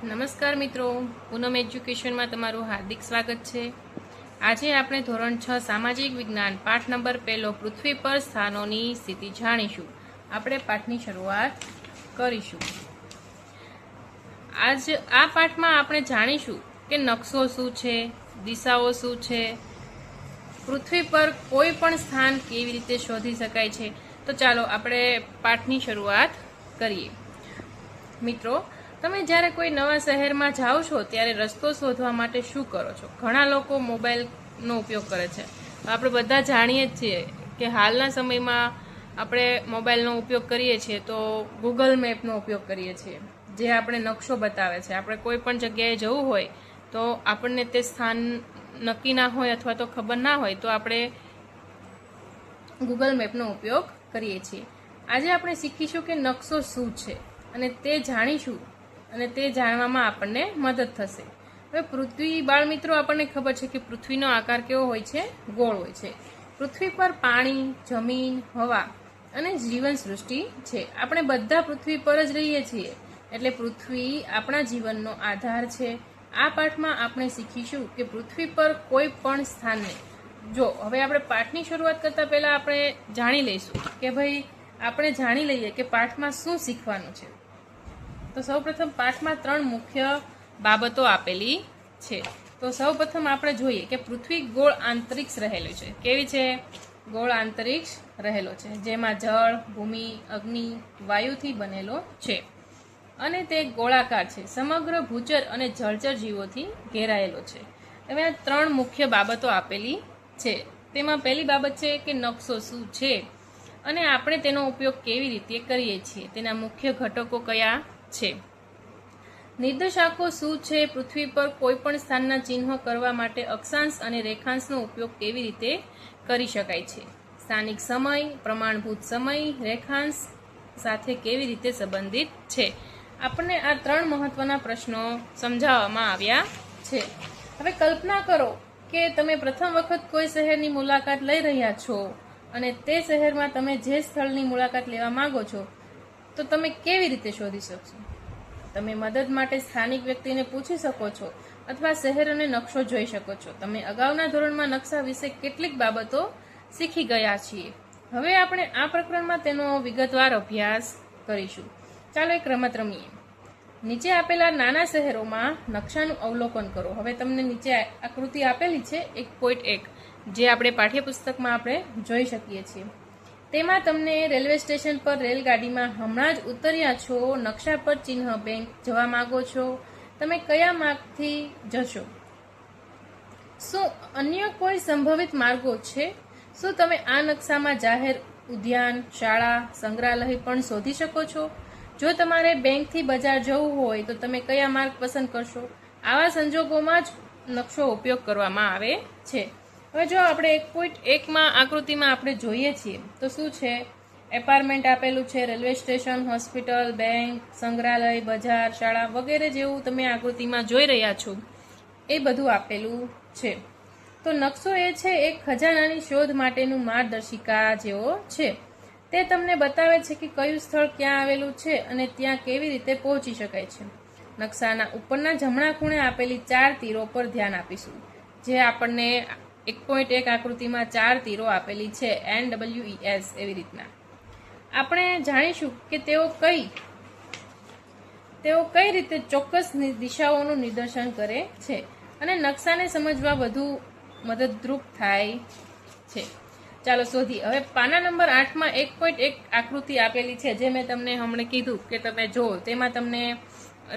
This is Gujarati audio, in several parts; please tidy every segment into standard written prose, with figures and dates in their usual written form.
નમસ્કાર મિત્રો, પૂનમ એજ્યુકેશનમાં તમારું હાર્દિક સ્વાગત છે। આજે આપણે ધોરણ 6 સામાજિક વિજ્ઞાન પાઠ નંબર 1 પૃથ્વી પર સ્થાનોની સ્થિતિ જાણીશું। આપણે પાઠની શરૂઆત કરીશું। આજ આ પાઠમાં આપણે જાણીશું કે નકશો શું છે, દિશાઓ શું છે, પૃથ્વી પર કોઈ પણ સ્થાન કેવી રીતે શોધી શકાય છે। તો ચાલો આપણે પાઠની શરૂઆત કરીએ। મિત્રો, તમે જ્યારે કોઈ નવા શહેરમાં જાઓ છો ત્યારે રસ્તો શોધવા માટે શું કરો છો? ઘણા લોકો મોબાઈલનો ઉપયોગ કરે છે। આપણે બધા જાણીએ જ છીએ કે હાલના સમયમાં આપણે મોબાઈલનો ઉપયોગ કરીએ છીએ તો ગૂગલ મેપનો ઉપયોગ કરીએ છીએ, જે આપણે નકશો બતાવે છે। આપણે કોઈ પણ જગ્યાએ જવું હોય તો આપણને તે સ્થાન નક્કી ના હોય અથવા તો ખબર ના હોય તો આપણે ગૂગલ મેપનો ઉપયોગ કરીએ છીએ। આજે આપણે શીખીશું કે નકશો શું છે અને તે જાણીશું અને તે જાણવામાં આપણને મદદ થશે। હવે પૃથ્વી બાળ મિત્રો, આપણને ખબર છે કે પૃથ્વીનો આકાર કેવો હોય છે? ગોળ હોય છે। પૃથ્વી પર પાણી, જમીન, હવા અને જીવન સૃષ્ટિ છે। આપણે બધા પૃથ્વી પર જ રહીએ છીએ, એટલે પૃથ્વી આપણા જીવનનો આધાર છે। આ પાઠમાં આપણે શીખીશું કે પૃથ્વી પર કોઈ પણ સ્થાનને હવે આપણે પાઠની શરૂઆત કરતા પહેલા આપણે જાણી લઈશું કે ભાઈ આપણે જાણી લઈએ કે પાઠમાં શું શીખવાનું છે। તો સૌપ્રથમ પાઠમાં 3 મુખ્ય બાબતો આપેલી છે। તો સૌપ્રથમ આપણે જોઈએ કે પૃથ્વી ગોળ આંતરિક્ષ રહેલું છે। કેવી છે? ગોળ આંતરિક્ષ રહેલો છે, જેમાં જળ, ભૂમિ, અગ્નિ, વાયુથી બનેલો છે અને તે ગોળાકાર છે। સમગ્ર ભૂચર અને જળચર જીવોથી ઘેરાયેલો છે। હવે આ 3 મુખ્ય બાબતો આપેલી છે। તેમાં પહેલી બાબત છે કે નકશો શું છે અને આપણે તેનો ઉપયોગ કેવી રીતે કરીએ છીએ, તેના મુખ્ય ઘટકો કયા છે। નિર્દેશાંકો શું છે? પૃથ્વી પર કોઈ પણ સ્થાનના ચિહ્નો કરવા માટે અક્ષાંશ અને રેખાંશનો ઉપયોગ કેવી રીતે કરી શકાય છે। સ્થાનિક સમય, પ્રમાણભૂત સમય, રેખાંશ સાથે કેવી રીતે સંબંધિત છે। આપણને આ 3 મહત્વના પ્રશ્નો સમજાવવામાં આવ્યા છે। હવે કલ્પના કરો કે તમે પ્રથમ વખત કોઈ શહેરની મુલાકાત લઈ રહ્યા છો અને તે શહેરમાં તમે જે સ્થળની મુલાકાત લેવા માંગો છો તો તમે કેવી રીતે શોધી શકશો? તમે મદદ માટે સ્થાનિક વ્યક્તિને પૂછી શકો છો અથવા શહેર અને નકશો જોઈ શકો છો। તમે અગાઉના ધોરણમાં નકશા વિશે કેટલીક બાબતો શીખી ગયા છીએ। હવે આપણે આ પ્રકરણમાં તેનો વિગતવાર અભ્યાસ કરીશું। ચાલો એક રમત રમીએ। નીચે આપેલા નાના શહેરોમાં નકશાનું અવલોકન કરો। હવે તમને નીચે આકૃતિ આપેલી છે 1.1, જે આપણે પાઠ્યપુસ્તકમાં આપણે જોઈ શકીએ છીએ। તેમાં તમને રેલવે સ્ટેશન પર રેલગાડીમાં હમણાં જ ઉતર્યા છો, નકશા પર ચિહ્ન બેંક જવા માંગો છો, તમે કયા માર્ગથી જશો? શું અન્ય કોઈ સંભવિત માર્ગો છે? શું તમે આ નકશામાં જાહેર ઉદ્યાન, શાળા, સંગ્રહાલય પણ શોધી શકો છો? જો તમારે બેંકથી બજાર જવું હોય તો તમે કયા માર્ગ પસંદ કરશો? આવા સંજોગોમાં જ નકશો ઉપયોગ કરવામાં આવે છે। હવે જો આપણે 1.1માં આકૃતિમાં આપણે જોઈએ છીએ તો શું છે? એપાર્ટમેન્ટ આપેલું છે, રેલવે સ્ટેશન, હોસ્પિટલ, બેંક, સંગ્રહાલય, બજાર, શાળા વગેરે જેવું તમે આકૃતિમાં જોઈ રહ્યા છો એ બધું આપેલું છે। તો નકશો એ છે એક ખજાનાની શોધ માટેનું માર્ગદર્શિકા જેવો છે। તે તમને બતાવે છે કે કયું સ્થળ ક્યાં આવેલું છે અને ત્યાં કેવી રીતે પહોંચી શકાય છે। નકશાના ઉપરના જમણા ખૂણે આપેલી 4 તીરો પર ધ્યાન આપીશું, જે આપણને 1.1 આકૃતિમાં 4 તીરો આપેલી છે, NWES એવી રીતના। આપણે જાણીશું કે તેઓ કઈ રીતે ચોક્કસ દિશાઓનું નિદર્શન કરે છે અને નકશાને સમજવા વધુ મદદરૂપ થાય છે। ચાલો શોધીએ। હવે પાના નંબર 8માં 1.1 આકૃતિ આપેલી છે, જે મેં તમને હમણાં કીધું કે તમે જો તેમાં તમને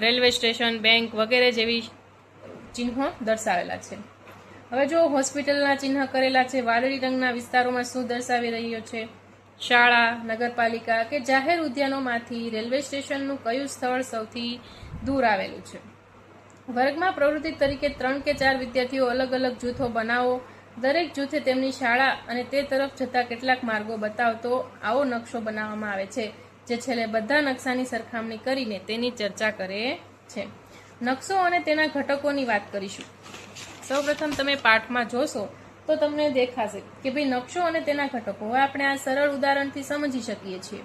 રેલવે સ્ટેશન, બેંક વગેરે જેવી ચિહ્નો દર્શાવેલા છે। હવે જો હોસ્પિટલના ચિહ્ન કરેલા છે, વાદળી રંગના વિસ્તારોમાં શું દર્શાવી રહ્યો છે? શાળા, નગરપાલિકા કે જાહેર ઉદ્યાનોમાંથી રેલવે સ્ટેશનનું કયું સ્થળ સૌથી દૂર આવેલું છે? વર્ગમાં પ્રવૃત્તિ તરીકે 3 કે 4 વિદ્યાર્થીઓ અલગ અલગ જૂથો બનાવો। દરેક જૂથે તેમની શાળા અને તે તરફ જતા કેટલાક માર્ગો બતાવતો આવો નકશો બનાવવામાં આવે છે, જે છેલ્લે બધા નકશાની સરખામણી કરીને તેની ચર્ચા કરે છે। નકશો અને તેના ઘટકોની વાત કરીશું। સૌપ્રથમ તમે પાઠમાં જોશો તો તમને દેખાશે કે ભાઈ નકશો અને તેના ઘટકો। હવે આપણે આ સરળ ઉદાહરણથી સમજી શકીએ છીએ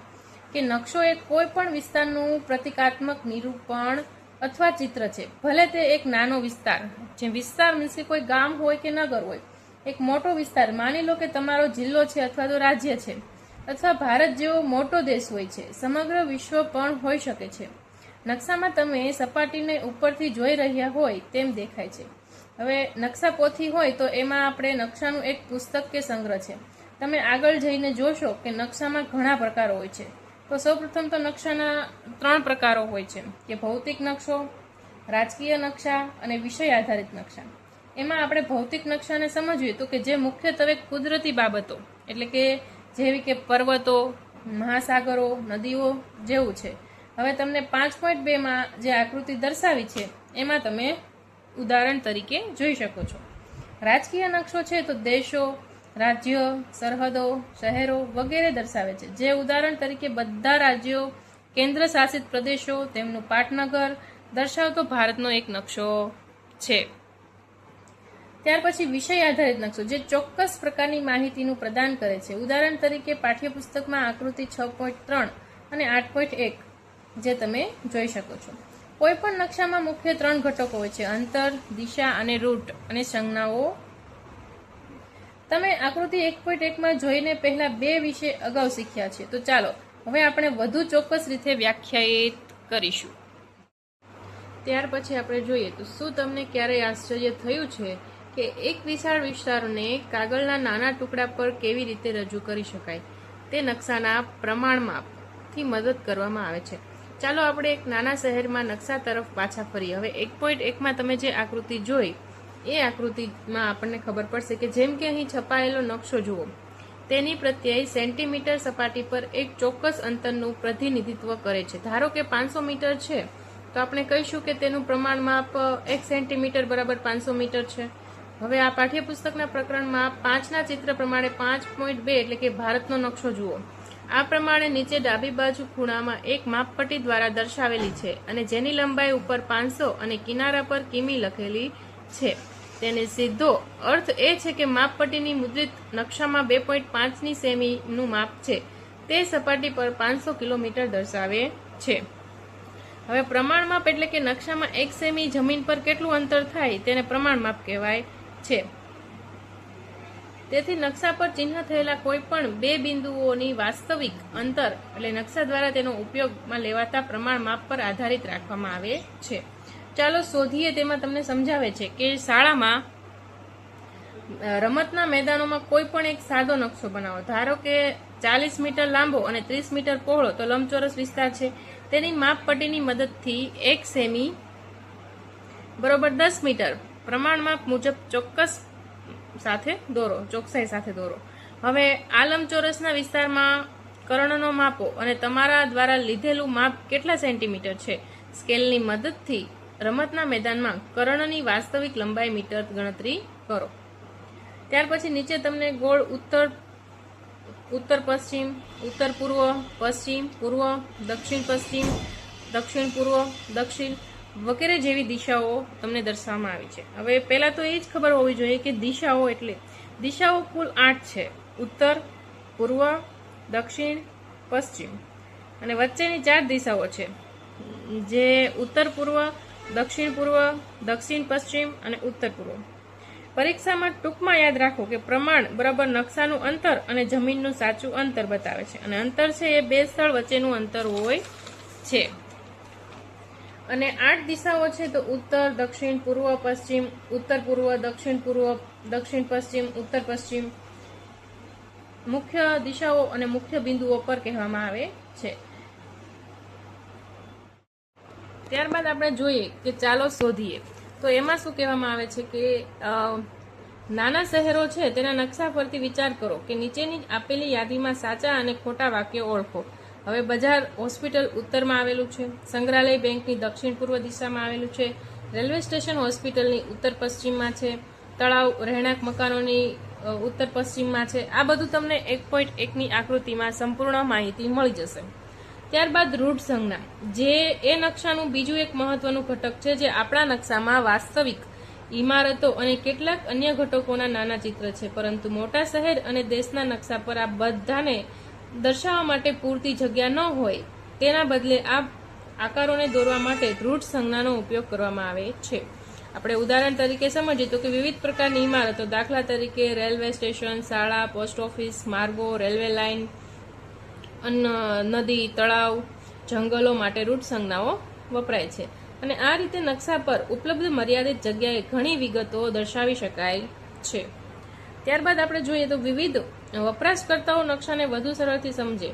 કે નકશો એ કોઈ પણ વિસ્તારનું પ્રતિકાત્મક નિરૂપણ અથવા ચિત્ર છે. ભલે તે એક નાનો વિસ્તાર, જે વિસ્તાર મીન્સ કે કોઈ ગામ હોય કે નગર હોય, એક મોટો વિસ્તાર, માની લો કે તમારો જિલ્લો છે અથવા તો રાજ્ય છે, અથવા ભારત જેવો મોટો દેશ હોય છે, સમગ્ર વિશ્વ પણ હોઈ શકે છે. નકશામાં તમે સપાટીને ઉપરથી જોઈ રહ્યા હોય તેમ દેખાય છે. હવે નકશા પોથી હોય તો એમાં આપણે નકશાનું એક પુસ્તક કે સંગ્રહ છે. તમે આગળ જઈને જોશો કે નકશામાં ઘણા પ્રકારો હોય છે. તો સૌપ્રથમ તો નકશાના 3 પ્રકારો હોય છે કે ભૌતિક નકશો, રાજકીય નકશા અને વિષય આધારિત નકશા. એમાં આપણે ભૌતિક નકશાને સમજીએ તો કે જે મુખ્યત્વે કુદરતી બાબતો એટલે કે જેવી કે પર્વતો, મહાસાગરો, નદીઓ જેવું છે. હવે તમને 5.2માં જે આકૃતિ દર્શાવી છે એમાં તમે ઉદાહરણ તરીકે જોઈ શકો છો. રાજકીય નકશો છે તો દેશો, રાજ્ય, સરહદો, શહેરો વગેરે દર્શાવે છે. જે ઉદાહરણ તરીકે બધા રાજ્યો, કેન્દ્ર શાસિત પ્રદેશો, તેમનું પાટનગર દર્શાવતો ભારતનો એક નકશો છે. ત્યાર પછી વિષય આધારિત નકશો, જે ચોક્કસ પ્રકારની માહિતીનું પ્રદાન કરે છે. ઉદાહરણ તરીકે પાઠ્યપુસ્તકમાં આકૃતિ 6.3 અને 8.1 જે તમે જોઈ શકો છો. કોઈ પણ નકશામાં મુખ્ય 3 ઘટકો હોય છે: અંતર, દિશા અને રૂટ અને સંજ્ઞાઓ. તમે આકૃતિ 1.1માં જોઈને પહેલા 2 વિશે અગાઉ શીખ્યા છે. તો ચાલો હવે આપણે વધુ ચોક્કસ રીતે વ્યાખ્યાયિત કરીશું. ત્યાર પછી આપણે જોઈએ તો શું તમને ક્યારેય આશ્ચર્ય થયું છે કે એક વિશાળ વિસ્તારને કાગળના નાના ટુકડા પર કેવી રીતે રજૂ કરી શકાય? તે નકશાના પ્રમાણમાપથી મદદ કરવામાં આવે છે. ચાલો આપણે એક નાના શહેરમાં નકશા તરફ પાછા ફરીએ. હવે 1.1માં તમે જે આકૃતિ જોઈ એ આકૃતિમાં આપણને ખબર પડશે કે જેમ કે અહીં છપાયેલો નકશો જુઓ, તેની પ્રત્યય સેન્ટીમીટર સપાટી પર એક ચોક્કસ અંતરનું પ્રતિનિધિત્વ કરે છે. ધારો કે 500 મીટર છે તો આપણે કહીશું કે તેનું પ્રમાણ માપ 1 સેન્ટીમીટર બરાબર 500 મીટર છે. હવે આ પાઠ્યપુસ્તકના પ્રકરણમાં 5ના ચિત્ર પ્રમાણે 5.2 એટલે કે ભારતનો નકશો જુઓ. આ પ્રમાણે નીચે ડાબી બાજુ ખૂણામાં એક માપપટ્ટી દ્વારા દર્શાવેલી છે અને જેની લંબાઈ ઉપર 500 અને કિનારા પર કિમી લખેલી છે. તેને સીધો અર્થ એ છે કે માપપટ્ટીની મુદ્રિત નકશામાં 2.5ની સેમીનું માપ છે. તે સપાટી પર 500 કિલોમીટર દર્શાવે છે. હવે પ્રમાણ માપ એટલે કે નકશામાં 1 સેમી જમીન પર કેટલું અંતર થાય તેને પ્રમાણ માપ કહેવાય છે. તેથી નકશા પર ચિહ્ન થયેલા કોઈ પણ 2 બિંદુઓની વાસ્તવિક અંતર એટલે નકશા દ્વારા તેનો ઉપયોગમાં લેવાતા પ્રમાણ માપ પર આધારિત રાખવામાં આવે છે. ચાલો શોધીએ. તેમાં તમને સમજાવે છે કે શાળામાં રમતના મેદાનોમાં કોઈ પણ એક સાદો નકશો બનાવો. ધારો કે 40 મીટર લાંબો અને 30 મીટર પહોળો તો લંબચોરસ વિસ્તાર છે. તેની માપપટ્ટીની મદદથી 1 સેમી બરોબર 10 મીટર પ્રમાણ માપ મુજબ ચોકસાઈ સાથે દોરો. હવે આ લંબચોરસના વિસ્તારમાં કર્ણનો માપો અને તમારા દ્વારા લીધેલું માપ કેટલા સેન્ટીમીટર છે. સ્કેલની મદદથી રમતના મેદાનમાં કર્ણની વાસ્તવિક લંબાઈ મીટર ગણતરી કરો. ત્યાર પછી નીચે તમને ગોળ ઉત્તર પશ્ચિમ, ઉત્તર પૂર્વ, પશ્ચિમ પૂર્વ, દક્ષિણ પશ્ચિમ, દક્ષિણ પૂર્વ, દક્ષિણ વગેરે જેવી દિશાઓ તમને દર્શાવવામાં આવી છે. હવે પહેલા તો એ જ ખબર હોવી જોઈએ કે દિશાઓ કુલ 8 છે: ઉત્તર, પૂર્વ, દક્ષિણ, પશ્ચિમ અને વચ્ચેની 4 દિશાઓ છે જે ઉત્તર પૂર્વ, દક્ષિણ પૂર્વ, દક્ષિણ પશ્ચિમ અને ઉત્તર પૂર્વ. પરીક્ષામાં ટૂંકમાં યાદ રાખો કે પ્રમાણ બરાબર નકશાનું અંતર અને જમીનનું સાચું અંતર બતાવે છે અને અંતર છે એ 2 સ્થળ વચ્ચેનું અંતર હોય છે. અને 8 દિશાઓ છે તો ઉત્તર, દક્ષિણ, પૂર્વ, પશ્ચિમ, ઉત્તર પૂર્વ, દક્ષિણ પશ્ચિમ, ઉત્તર પશ્ચિમ મુખ્ય દિશાઓ અને મુખ્ય બિંદુઓ પર કહેવામાં આવે છે. ત્યારબાદ આપણે જોઈએ કે ચાલો શોધીએ. તો એમાં શું કહેવામાં આવે છે કે નાના શહેરો છે તેના નકશા પરથી વિચાર કરો કે નીચેની આપેલી યાદીમાં સાચા અને ખોટા વાક્યો ઓળખો. હવે બજાર હોસ્પિટલ ઉત્તરમાં આવેલું છે, સંગ્રહાલય બેંકની દક્ષિણ પૂર્વ દિશામાં આવેલું છે, રેલવે સ્ટેશન હોસ્પિટલની ઉત્તર પશ્ચિમમાં છે, તળાવ રહેણાંક મકાનોની ઉત્તર પશ્ચિમમાં છે. આ બધું તમને 1.1ની આકૃતિમાં સંપૂર્ણ માહિતી મળી જશે. ત્યારબાદ રૂટ સંજ્ઞા, જે એ નકશાનું બીજું એક મહત્વનું ઘટક છે જે આપણા નકશામાં વાસ્તવિક ઇમારતો અને કેટલાક અન્ય ઘટકોના નાના ચિત્ર છે, પરંતુ મોટા શહેર અને દેશના નકશા પર આ બધાને દર્શાવવા માટે પૂરતી જગ્યા ન હોય તેના બદલે આકારોને દોરવા માટે દૃઢ સંજ્ઞાનો ઉપયોગ કરવામાં આવે છે. આપણે ઉદાહરણ તરીકે સમજીએ તો કે વિવિધ પ્રકારની ઇમારતો, દાખલા તરીકે રેલવે સ્ટેશન, શાળા, પોસ્ટ ઓફિસ, માર્ગો, રેલવે લાઇન, નદી, તળાવ, જંગલો માટે રૂઢ સંજ્ઞાઓ વપરાય છે. અને આ રીતે નકશા પર ઉપલબ્ધ મર્યાદિત જગ્યાએ ઘણી વિગતો દર્શાવી શકાય છે. ત્યારબાદ આપણે જોઈએ તો વિવિધ વપરાશકર્તાઓ નકશાને વધુ સરળથી સમજે.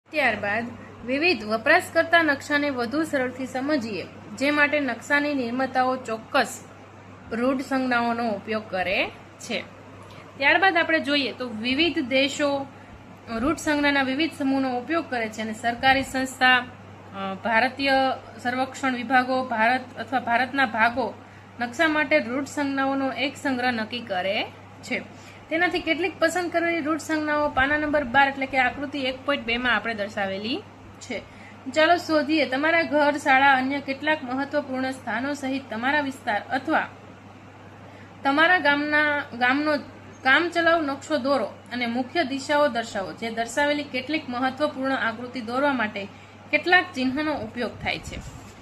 ત્યારબાદ વિવિધ વપરાશકર્તા નકશાને વધુ સરળથી સમજીએ, જે માટે નકશાની નિર્માતાઓ ચોક્કસ રૂઢ સંજ્ઞાઓનો ઉપયોગ કરે છે. ત્યારબાદ આપણે જોઈએ તો વિવિધ દેશો રૂઢ સંજ્ઞાના વિવિધ સમૂહનો ઉપયોગ કરે છે અને સરકારી સંસ્થા, ભારતીય સર્વેક્ષણ વિભાગો, ભારત અથવા ભારતના ભાગો નકશા માટે રૂઢ સંજ્ઞાઓનો એક સંગ્રહ નક્કી કરે છે. તેનાથી કેટલીક પસંદ કરેલી રૂઢ સંજ્ઞાઓ પાના નંબર 12 એટલે કે આકૃતિ 1.2 માં આપણે દર્શાવેલી છે. ચાલો શોધીએ. તમારા ઘર, શાળા, અન્ય કેટલાક મહત્વપૂર્ણ સ્થાનો સહિત તમારા વિસ્તાર અથવા તમારા ગામનો કામચલાઉ નકશો દોરો અને મુખ્ય દિશાઓ દર્શાવો. જે દર્શાવેલી કેટલીક મહત્વપૂર્ણ આકૃતિ દોરવા માટે કેટલાક ચિહ્નનો ઉપયોગ થાય છે.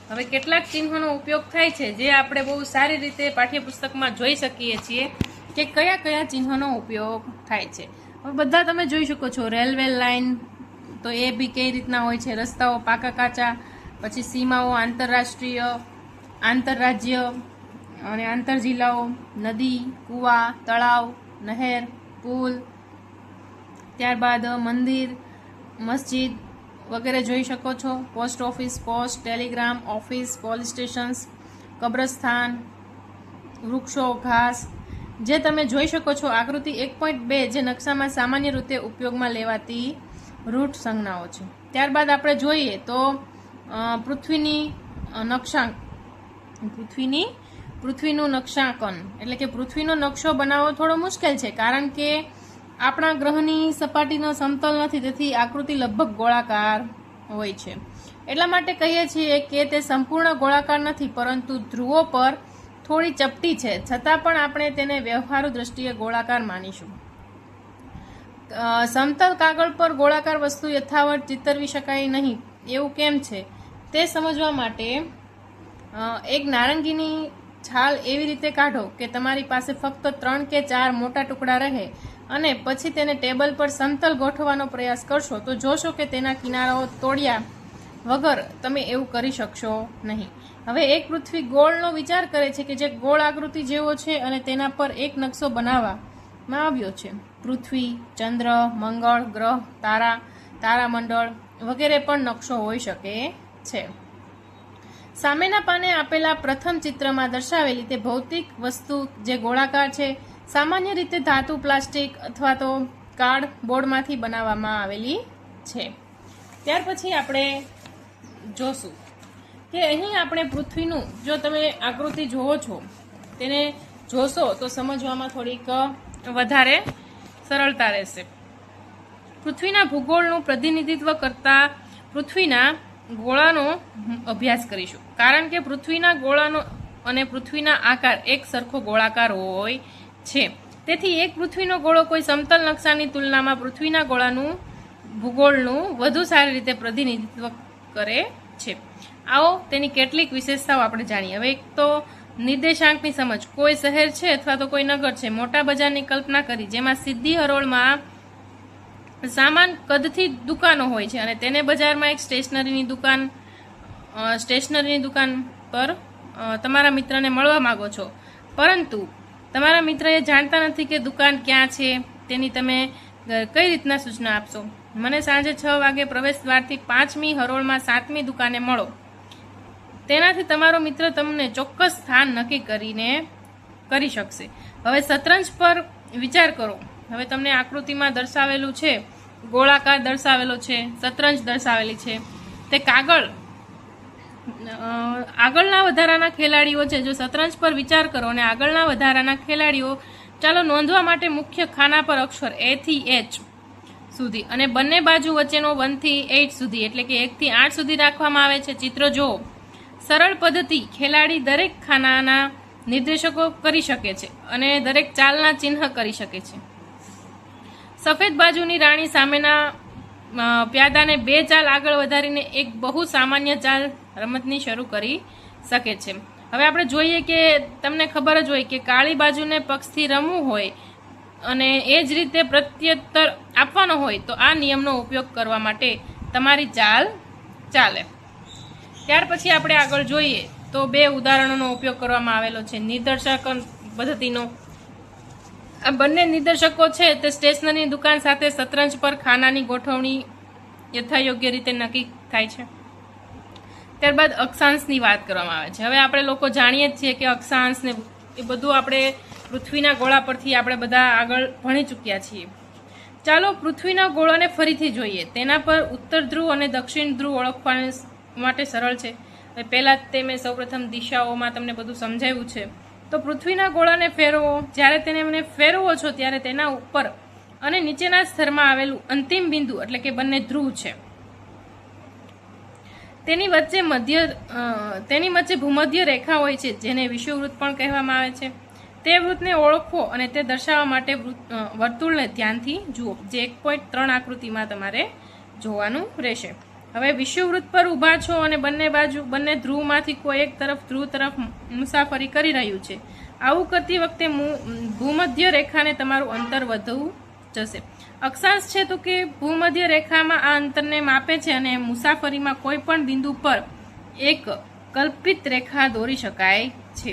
હવે કેટલાક ચિહ્નોનો ઉપયોગ થાય છે જે આપણે બહુ સારી રીતે પાઠ્યપુસ્તકમાં જોઈ શકીએ છીએ કે કયા કયા ચિહ્નોનો ઉપયોગ થાય છે. હવે બધા તમે જોઈ શકો છો. રેલવે લાઇન તો એ બી કઈ રીતના હોય છે, રસ્તાઓ પાકા કાચા, પછી સીમાઓ આંતરરાષ્ટ્રીય, આંતરરાજ્ય અને આંતર જિલ્લાઓ, નદી, કૂવા, તળાવ, નહેર, પુલ, ત્યારબાદ મંદિર, મસ્જિદ વગેરે જોઈ શકો છો. Post office, post, telegram office, police stations, કબ્રસ્તાન, વૃક્ષો, ઘાસ, જે તમે જોઈ શકો છો. આકૃતિ 1.2 જે નકશામાં સામાન્ય રીતે ઉપયોગમાં લેવાતી રૂઢ સંજ્ઞાઓ છે. ત્યારબાદ આપણે જોઈએ તો પૃથ્વીનું નકશાંકન એટલે કે પૃથ્વીનો નકશો બનાવવો થોડો મુશ્કેલ છે, કારણ કે આપણા ગ્રહની સપાટીનો સમતલ નથી, તેથી આકૃતિ લગભગ ગોળાકાર હોય છે. એટલા માટે કહીએ છીએ કે તે સંપૂર્ણ ગોળાકાર નથી, પરંતુ ધ્રુવો પર થોડી ચપટી છે, છતાં પણ આપણે તેને વ્યવહારુ દ્રષ્ટિએ ગોળાકાર માનીશું. સમતલ કાગળ પર ગોળાકાર વસ્તુ યથાવત ચિતરવી શકાય નહીં એવું કેમ છે તે સમજવા માટે એક નારંગીની છાલ એવી રીતે કાઢો કે તમારી પાસે ફક્ત 3 કે 4 મોટા ટુકડા રહે અને પછી તેને ટેબલ પર સમતલ ગોઠવવાનો પ્રયાસ કરશો તો જોશો કે તેના કિનારાઓ તોડ્યા વગર તમે એવું કરી શકશો નહીં. હવે એક પૃથ્વી ગોળનો વિચાર કરે છે કે જે ગોળ આકૃતિ જેવો છે અને તેના પર એક નકશો બનાવવામાં આવ્યો છે. પૃથ્વી, ચંદ્ર, મંગળ ગ્રહ, તારામંડળ વગેરે પણ નકશો હોઈ શકે છે. સામેના પાને આપેલા પ્રથમ ચિત્રમાં દર્શાવેલી તે ભૌતિક વસ્તુ જે ગોળાકાર છે, સામાન્ય રીતે ધાતુ, પ્લાસ્ટિક અથવા તો કાર્ડબોર્ડમાંથી બનાવવામાં આવેલી છે. ત્યાર પછી આપણે જોશું કે અહીં આપણે પૃથ્વીનું, જો તમે આકૃતિ જોવો છો તેને જોશો તો સમજવામાં થોડીક વધારે સરળતા રહેશે. પૃથ્વીના ભૂગોળનું પ્રતિનિધિત્વ કરતા પૃથ્વીના ગોળાનો અભ્યાસ કરીશું, કારણ કે પૃથ્વીના ગોળાનો અને પૃથ્વીના આકાર એક સરખો ગોળાકાર હોય છે. તેથી એક પૃથ્વીનો ગોળો કોઈ સમતલ નકશાની તુલનામાં પૃથ્વીના ગોળાનું ભૂગોળનું વધુ સારી રીતે પ્રતિનિધિત્વ કરે છે. આવો તેની કેટલીક વિશેષતાઓ આપણે જાણીએ. હવે એક તો નિર્દેશાંકની સમજ. કોઈ શહેર છે અથવા તો કોઈ નગર છે, મોટા બજારની કલ્પના કરી જેમાં સીધી હરોળમાં સામાન કદથી દુકાનો હોય છે અને તેને બજારમાં એક સ્ટેશનરીની દુકાન પર તમારા મિત્રને મળવા માંગો છો, પરંતુ તમારા મિત્ર એ જાણતા નથી કે દુકાન ક્યાં છે. તેની તમે કઈ રીતના સૂચના આપશો? મને સાંજે 6 વાગે પ્રવેશ દ્વારથી 5મી હરોળમાં 7મી દુકાને મળો. તેનાથી તમારો મિત્ર તમને ચોક્કસ સ્થાન નક્કી કરી શકશે. હવે શતરંજ પર વિચાર કરો. હવે તમને આકૃતિમાં દર્શાવેલું છે, ગોળાકાર દર્શાવેલો છે, શતરંજ દર્શાવેલી છે. તે આગળના વધારાના ખેલાડીઓ છે. જો શતરંજ પર વિચાર કરો અને આગળના વધારાના ખેલાડીઓ, ચાલો નોંધવા માટે મુખ્ય ખાના પર અક્ષર A થી H સુધી અને બંને બાજુ વચ્ચેનો 1 થી 8 સુધી એટલે કે 1 થી 8 સુધી રાખવામાં આવે છે. ચિત્ર જુઓ. સરળ પદ્ધતિ. ખેલાડી દરેક ખાનાના નિર્દેશકો કરી શકે છે અને દરેક ચાલના ચિહ્ન કરી શકે છે. સફેદ બાજુની રાણી સામેના પ્યાદાને 2 ચાલ આગળ વધારીને એક બહુ સામાન્ય ચાલ રમતની શરૂ કરી શકે છે. હવે આપણે જોઈએ કે તમને ખબર જ હોય કે કાળી બાજુને પક્ષથી રમવું હોય અને એ જ રીતે પ્રત્યુત્તર આપવાનો હોય તો આ નિયમનો ઉપયોગ કરવા માટે તમારી ચાલ ચાલે. ત્યાર પછી આપણે આગળ જોઈએ તો 2 ઉદાહરણોનો ઉપયોગ કરવામાં આવેલો છે નિદર્શક પદ્ધતિનો. આ બંને નિદર્શકો છે તે સ્ટેશનરીની દુકાન સાથે શતરંજ પર ખાનાની ગોઠવણી યથાયોગ્ય રીતે નક્કી થાય છે. ત્યારબાદ અક્ષાંશની વાત કરવામાં આવે છે. હવે આપણે લોકો જાણીએ જ છીએ કે અક્ષાંશ ને એ બધું આપણે પૃથ્વીના ગોળા પરથી આપણે બધા આગળ ભણી ચૂક્યા છીએ. ચાલો પૃથ્વીના ગોળાને ફરીથી જોઈએ. તેના પર ઉત્તર ધ્રુવ અને દક્ષિણ ધ્રુવ ઓળખવા માટે સરળ છે. હવે પહેલાં તે મેં સૌપ્રથમ દિશાઓમાં તમને બધું સમજાવ્યું છે. તો પૃથ્વીના ગોળાને ફેરવો. જ્યારે તેને ફેરવો છો ત્યારે તેના ઉપર અને નીચેના સ્તરમાં આવેલું અંતિમ બિંદુ એટલે કે બંને ધ્રુવ છે તેની વચ્ચે ભૂમધ્ય રેખા હોય છે જેને વિષુવવૃત્ત પણ કહેવામાં આવે છે. તે વૃત્તને ઓળખો અને તે દર્શાવવા માટે વર્તુળને ધ્યાનથી જુઓ, જે 1.3 આકૃતિમાં તમારે જોવાનું રહેશે. હવે વિષુવવૃત્ત પર ઊભા છો અને બંને ધ્રુવમાંથી કોઈ એક ધ્રુવ તરફ મુસાફરી કરી રહ્યું છે. આવું કરતી વખતે ભૂમધ્ય રેખાને તમારું અંતર વધવું જશે. અક્ષાંશ છે તો કે ભૂમધ્ય રેખામાં આ અંતરને માપે છે અને મુસાફરીમાં કોઈ પણ બિંદુ પર એક કલ્પિત રેખા દોરી શકાય છે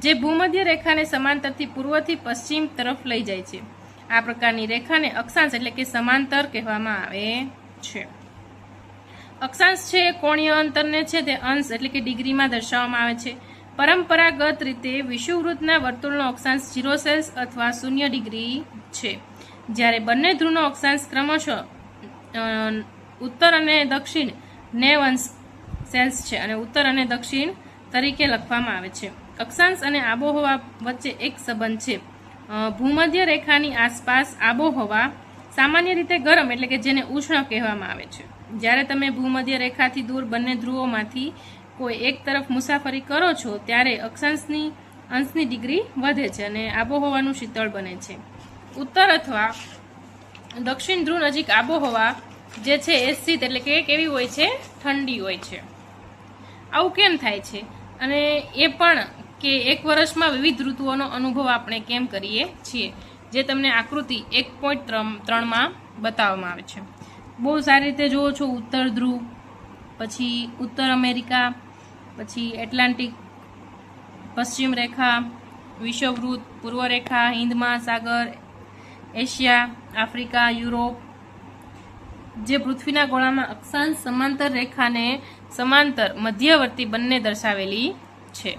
જે ભૂમધ્ય રેખાને સમાંતરથી પૂર્વથી પશ્ચિમ તરફ લઈ જાય છે. આ પ્રકારની રેખાને અક્ષાંશ એટલે કે સમાંતર કહેવામાં આવે છે. અક્ષાંશ છે કોણીય અંતરને છે તે અંશ એટલે કે ડિગ્રીમાં દર્શાવવામાં આવે છે. પરંપરાગત રીતે વિષુવવૃત્તના વર્તુળનો અક્ષાંશ 0 અથવા 0 ડિગ્રી છે, જ્યારે બંને ધ્રુવનો અક્ષાંશ ક્રમશઃ ઉત્તર અને દક્ષિણ 90° છે અને ઉત્તર અને દક્ષિણ તરીકે લખવામાં આવે છે. અક્ષાંશ અને આબોહવા વચ્ચે એક સંબંધ છે. ભૂમધ્ય રેખાની આસપાસ આબોહવા સામાન્ય રીતે ગરમ એટલે કે જેને ઉષ્ણ કહેવામાં આવે છે. જ્યારે તમે ભૂમધ્ય રેખાથી દૂર બંને ધ્રુવોમાંથી કોઈ એક તરફ મુસાફરી કરો છો ત્યારે અક્ષાંશની અંશની ડિગ્રી વધે છે અને આબોહવાનું શીતળ બને છે. ઉત્તર અથવા દક્ષિણ ધ્રુવ નજીક આબોહવા જે છે એ શીત એટલે કે કેવી હોય છે? ઠંડી હોય છે. આવું કેમ થાય છે? અને એ પણ કે એક વર્ષમાં વિવિધ ઋતુઓનો અનુભવ આપણે કેમ કરીએ છીએ, જે તમને આકૃતિ 1.3માં બતાવવામાં આવે છે. બહુ સારી રીતે જુઓ છો. ઉત્તર ધ્રુવ, પછી ઉત્તર અમેરિકા, પછી એટલાન્ટિક, પશ્ચિમ રેખા, વિષુવવૃત્ત, પૂર્વ રેખા, હિન્દ મહાસાગર, એશિયા, આફ્રિકા, યુરોપ. જે પૃથ્વીના ગોળામાં અક્ષાંશ સમાંતર રેખાને સમાંતર મધ્યવર્તી બંને દર્શાવેલી છે.